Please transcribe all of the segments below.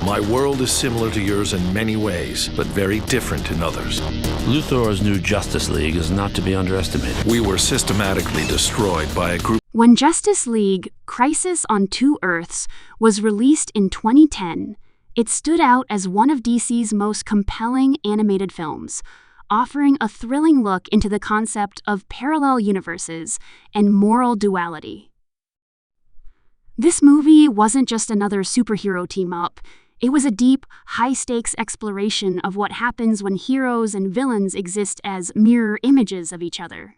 My world is similar to yours in many ways, but very different in others. Luthor's new Justice League is not to be underestimated. We were systematically destroyed by a group. When Justice League: Crisis on Two Earths was released in 2010, it stood out as one of DC's most compelling animated films, offering a thrilling look into the concept of parallel universes and moral duality. This movie wasn't just another superhero team-up. It was a deep, high-stakes exploration of what happens when heroes and villains exist as mirror images of each other.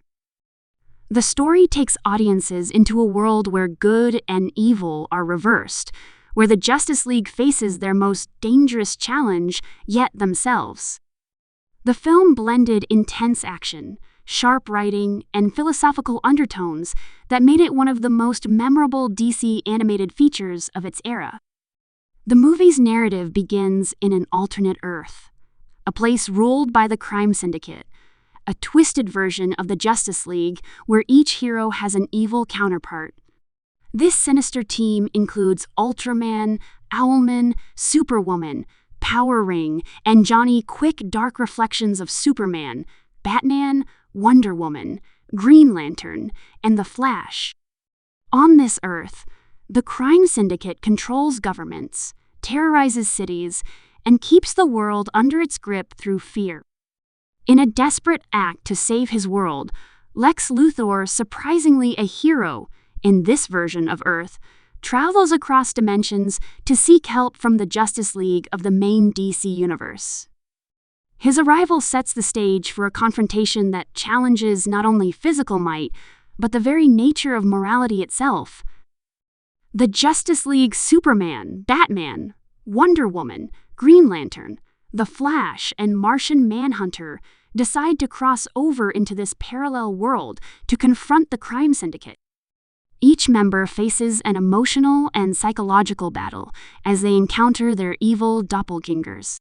The story takes audiences into a world where good and evil are reversed, where the Justice League faces their most dangerous challenge, yet themselves. The film blended intense action, sharp writing, and philosophical undertones that made it one of the most memorable DC animated features of its era. The movie's narrative begins in an alternate Earth, a place ruled by the Crime Syndicate, a twisted version of the Justice League where each hero has an evil counterpart. This sinister team includes Ultraman, Owlman, Superwoman, Power Ring, and Johnny Quick dark reflections of Superman, Batman, Wonder Woman, Green Lantern, and the Flash. On this Earth, the Crime Syndicate controls governments, terrorizes cities, and keeps the world under its grip through fear. In a desperate act to save his world, Lex Luthor, surprisingly a hero in this version of Earth, travels across dimensions to seek help from the Justice League of the main DC universe. His arrival sets the stage for a confrontation that challenges not only physical might, but the very nature of morality itself. The Justice League Superman, Batman, Wonder Woman, Green Lantern, the Flash, and Martian Manhunter decide to cross over into this parallel world to confront the Crime Syndicate. Each member faces an emotional and psychological battle as they encounter their evil doppelgangers.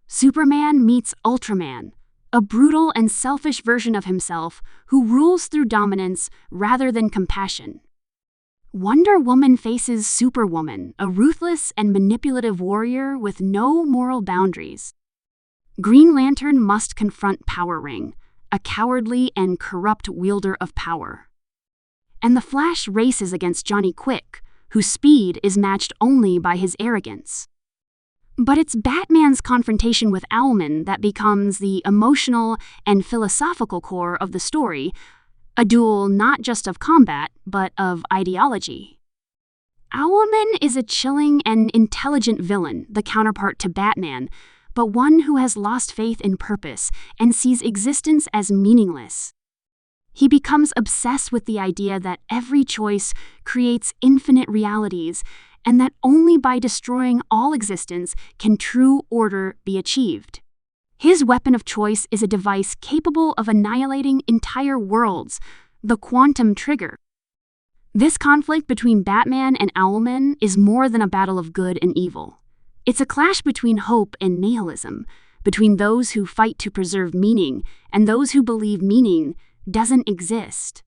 Superman meets Ultraman, a brutal and selfish version of himself who rules through dominance rather than compassion. Wonder Woman faces Superwoman, a ruthless and manipulative warrior with no moral boundaries. Green Lantern must confront Power Ring, a cowardly and corrupt wielder of power. And the Flash races against Johnny Quick, whose speed is matched only by his arrogance. But it's Batman's confrontation with Owlman that becomes the emotional and philosophical core of the story, a duel not just of combat, but of ideology. Owlman is a chilling and intelligent villain, the counterpart to Batman, but one who has lost faith in purpose and sees existence as meaningless. He becomes obsessed with the idea that every choice creates infinite realities, and that only by destroying all existence can true order be achieved. His weapon of choice is a device capable of annihilating entire worlds, the quantum trigger. This conflict between Batman and Owlman is more than a battle of good and evil. It's a clash between hope and nihilism, between those who fight to preserve meaning and those who believe meaning doesn't exist.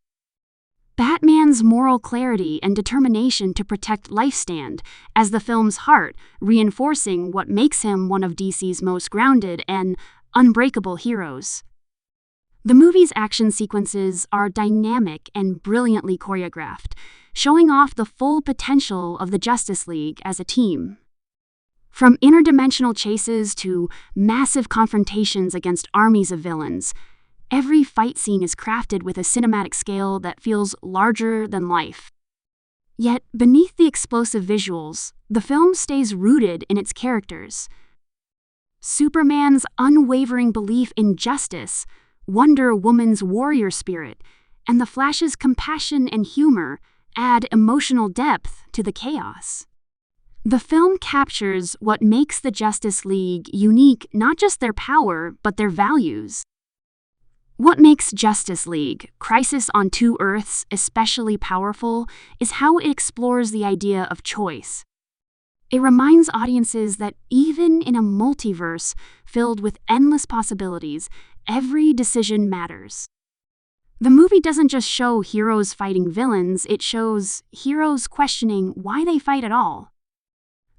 Batman's moral clarity and determination to protect life stand as the film's heart, reinforcing what makes him one of DC's most grounded and unbreakable heroes. The movie's action sequences are dynamic and brilliantly choreographed, showing off the full potential of the Justice League as a team. From interdimensional chases to massive confrontations against armies of villains, every fight scene is crafted with a cinematic scale that feels larger than life. Yet, beneath the explosive visuals, the film stays rooted in its characters. Superman's unwavering belief in justice, Wonder Woman's warrior spirit, and the Flash's compassion and humor add emotional depth to the chaos. The film captures what makes the Justice League unique, not just their power, but their values. What makes Justice League: Crisis on Two Earths especially powerful is how it explores the idea of choice. It reminds audiences that even in a multiverse filled with endless possibilities, every decision matters. The movie doesn't just show heroes fighting villains, it shows heroes questioning why they fight at all.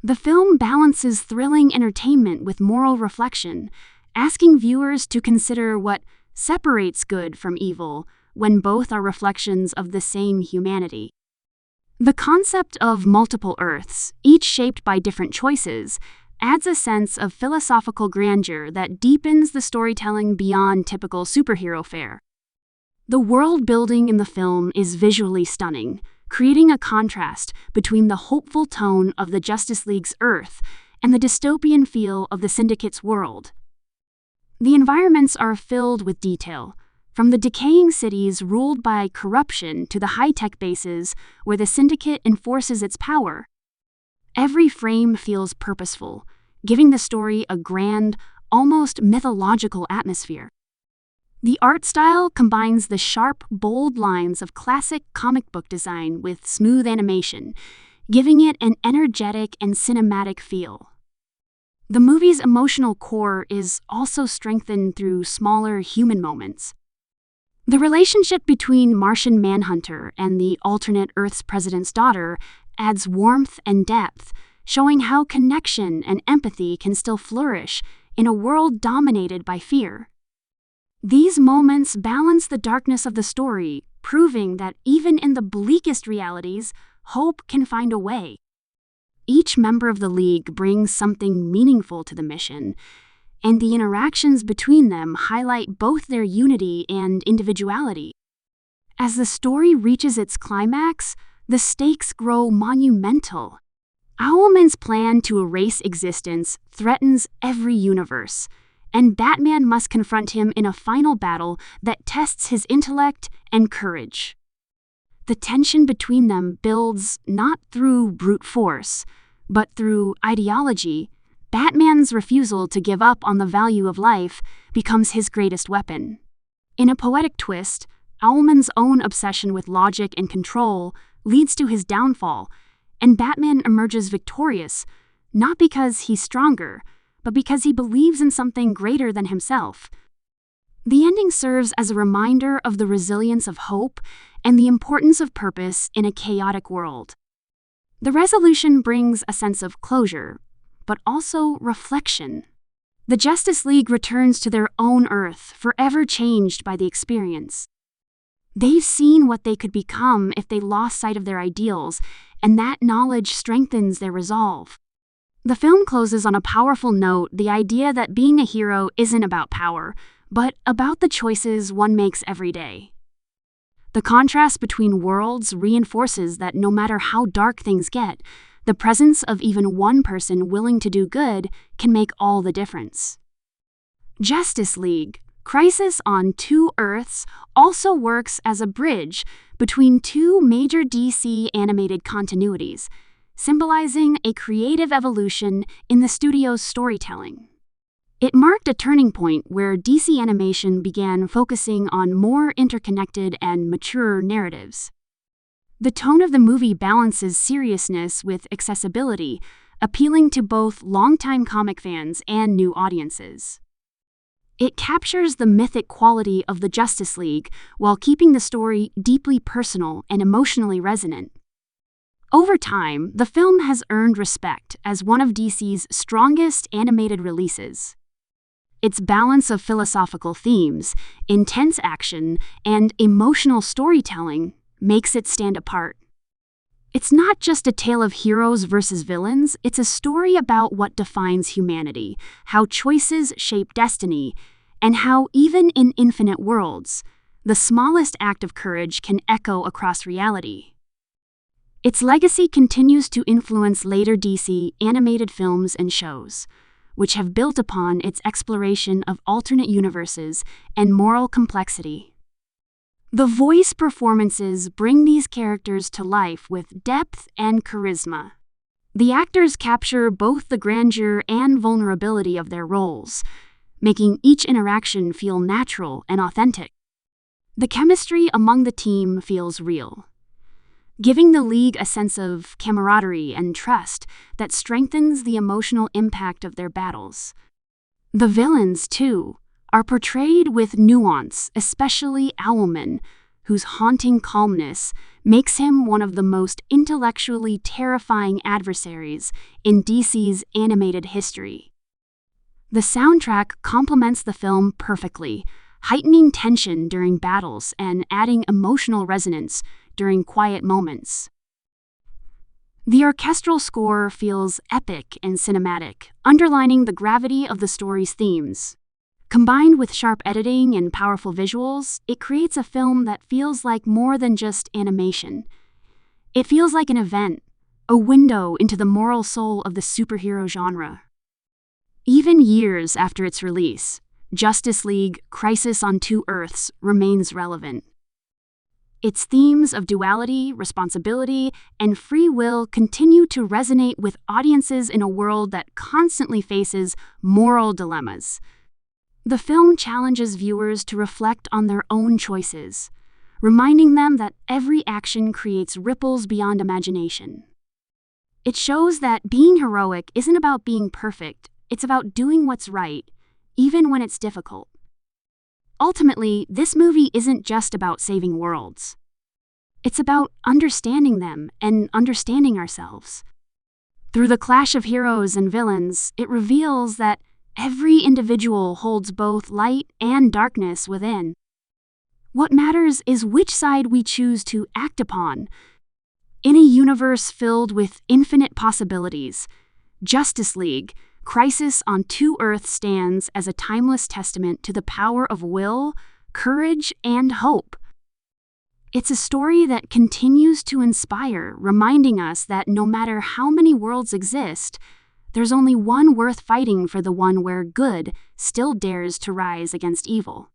The film balances thrilling entertainment with moral reflection, asking viewers to consider what separates good from evil when both are reflections of the same humanity. The concept of multiple Earths, each shaped by different choices, adds a sense of philosophical grandeur that deepens the storytelling beyond typical superhero fare. The world building in the film is visually stunning, creating a contrast between the hopeful tone of the Justice League's Earth and the dystopian feel of the Syndicate's world. The environments are filled with detail, from the decaying cities ruled by corruption to the high-tech bases where the Syndicate enforces its power. Every frame feels purposeful, giving the story a grand, almost mythological atmosphere. The art style combines the sharp, bold lines of classic comic book design with smooth animation, giving it an energetic and cinematic feel. The movie's emotional core is also strengthened through smaller human moments. The relationship between Martian Manhunter and the alternate Earth's president's daughter adds warmth and depth, showing how connection and empathy can still flourish in a world dominated by fear. These moments balance the darkness of the story, proving that even in the bleakest realities, hope can find a way. Each member of the League brings something meaningful to the mission, and the interactions between them highlight both their unity and individuality. As the story reaches its climax, the stakes grow monumental. Owlman's plan to erase existence threatens every universe, and Batman must confront him in a final battle that tests his intellect and courage. The tension between them builds not through brute force, but through ideology. Batman's refusal to give up on the value of life becomes his greatest weapon. In a poetic twist, Owlman's own obsession with logic and control leads to his downfall, and Batman emerges victorious, not because he's stronger, but because he believes in something greater than himself. The ending serves as a reminder of the resilience of hope and the importance of purpose in a chaotic world. The resolution brings a sense of closure, but also reflection. The Justice League returns to their own Earth, forever changed by the experience. They've seen what they could become if they lost sight of their ideals, and that knowledge strengthens their resolve. The film closes on a powerful note, the idea that being a hero isn't about power, but about the choices one makes every day. The contrast between worlds reinforces that no matter how dark things get, the presence of even one person willing to do good can make all the difference. Justice League: Crisis on Two Earths also works as a bridge between two major DC animated continuities, symbolizing a creative evolution in the studio's storytelling. It marked a turning point where DC Animation began focusing on more interconnected and mature narratives. The tone of the movie balances seriousness with accessibility, appealing to both longtime comic fans and new audiences. It captures the mythic quality of the Justice League while keeping the story deeply personal and emotionally resonant. Over time, the film has earned respect as one of DC's strongest animated releases. Its balance of philosophical themes, intense action, and emotional storytelling makes it stand apart. It's not just a tale of heroes versus villains, it's a story about what defines humanity, how choices shape destiny, and how, even in infinite worlds, the smallest act of courage can echo across reality. Its legacy continues to influence later DC animated films and shows, which have built upon its exploration of alternate universes and moral complexity. The voice performances bring these characters to life with depth and charisma. The actors capture both the grandeur and vulnerability of their roles, making each interaction feel natural and authentic. The chemistry among the team feels real, giving the League a sense of camaraderie and trust that strengthens the emotional impact of their battles. The villains, too, are portrayed with nuance, especially Owlman, whose haunting calmness makes him one of the most intellectually terrifying adversaries in DC's animated history. The soundtrack complements the film perfectly, heightening tension during battles and adding emotional resonance during quiet moments. The orchestral score feels epic and cinematic, underlining the gravity of the story's themes. Combined with sharp editing and powerful visuals, it creates a film that feels like more than just animation. It feels like an event, a window into the moral soul of the superhero genre. Even years after its release, Justice League: Crisis on Two Earths remains relevant. Its themes of duality, responsibility, and free will continue to resonate with audiences in a world that constantly faces moral dilemmas. The film challenges viewers to reflect on their own choices, reminding them that every action creates ripples beyond imagination. It shows that being heroic isn't about being perfect, it's about doing what's right, even when it's difficult. Ultimately, this movie isn't just about saving worlds. It's about understanding them and understanding ourselves. Through the clash of heroes and villains, it reveals that every individual holds both light and darkness within. What matters is which side we choose to act upon. In a universe filled with infinite possibilities, Justice League: Crisis on Two Earths stands as a timeless testament to the power of will, courage, and hope. It's a story that continues to inspire, reminding us that no matter how many worlds exist, there's only one worth fighting for, the one where good still dares to rise against evil.